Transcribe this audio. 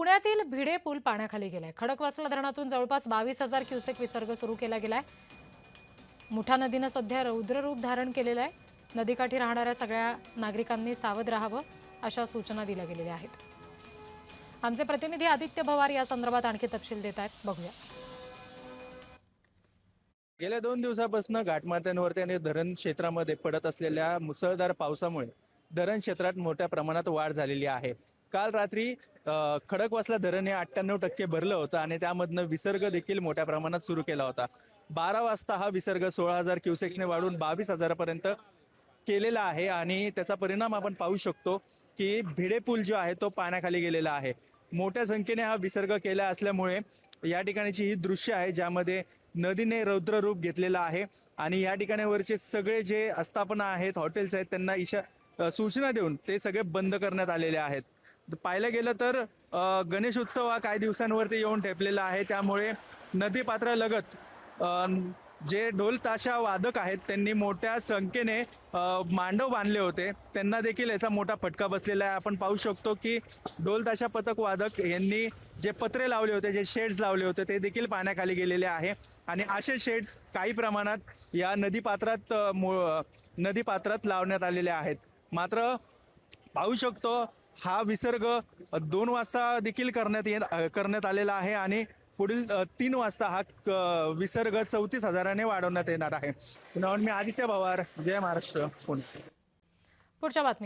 पुण्यातील भिडे पूल पाण्याखाली गेलाय। खडकवासला धरणातून जवळपास 22,000 क्युसेक विसर्ग सुरू केला गेलाय। मुठा नदीने सध्या रौद्र रूप धारण केलेलं आहे। नदीकाठी राहणाऱ्या सगळ्या नागरिकांनी सावध राहावं अशा सूचना दिल्या गेलेल्या आहेत। आमचे प्रतिनिधी आदित्य भवार या संदर्भात आणखी तपशील देत आहेत, बघूया। गेल्या 2 दिवसापासून घाटमाथ्यांवरती आणि धरण क्षेत्रामध्ये पडत असलेल्या मुसळधार पावसामुळे धरण क्षेत्रात मोठ्या प्रमाणात वाढ झालेली आहे। काल रात्री खडकवासला धरण हे 98% भरलं होतं आणि त्यामधनं विसर्ग देखील मोठ्या प्रमाणात सुरू केला होता। 12 वाजता हा विसर्ग 16,000 क्युसेक्सने वाढून 22,000 पर्यंत केलेला आहे आणि त्याचा परिणाम आपण पाहू शकतो की भिडे पूल जो आहे तो पाण्याखाली गेलेला आहे। मोठ्या संख्येने हा विसर्ग केला असल्यामुळे या ठिकाणची ही दृश्य आहे ज्यामध्ये नदीने रौद्र रूप घेतलेला आहे आणि या ठिकाणावरचे सगळे जे आस्थापना आहेत, हॉटेल्स आहेत, त्यांना सूचना देऊन ते सगळे बंद करण्यात आलेले आहेत। पाहायला गेलं तर गणेश उत्सव हा काही दिवसांवरती येऊन ठेपलेला आहे, त्यामुळे नदीपात्रालगत जे ढोल ताशा वादक आहेत त्यांनी मोठ्या संख्येने मांडव बांधले होते, त्यांना देखील याचा मोठा फटका बसलेला आहे। आपण पाहू शकतो की ढोल ताशा पथक वादक यांनी जे पत्रे लावले होते, जे शेड्स लावले होते, ते देखील पाण्याखाली गेलेले आहे आणि असे शेड्स काही प्रमाणात या नदीपात्रात लावण्यात आलेले आहेत। मात्र पाहू शकतो हा विसर्ग 2 वाजता देखील करण्यात आलेला आहे आणि पुढील 3 वाजता हा विसर्ग 34,000ने वाढवण्यात येणार आहे। पुण्याहून मी आदित्य भवार, जय महाराष्ट्र, पुणे। पुढच्या बातमी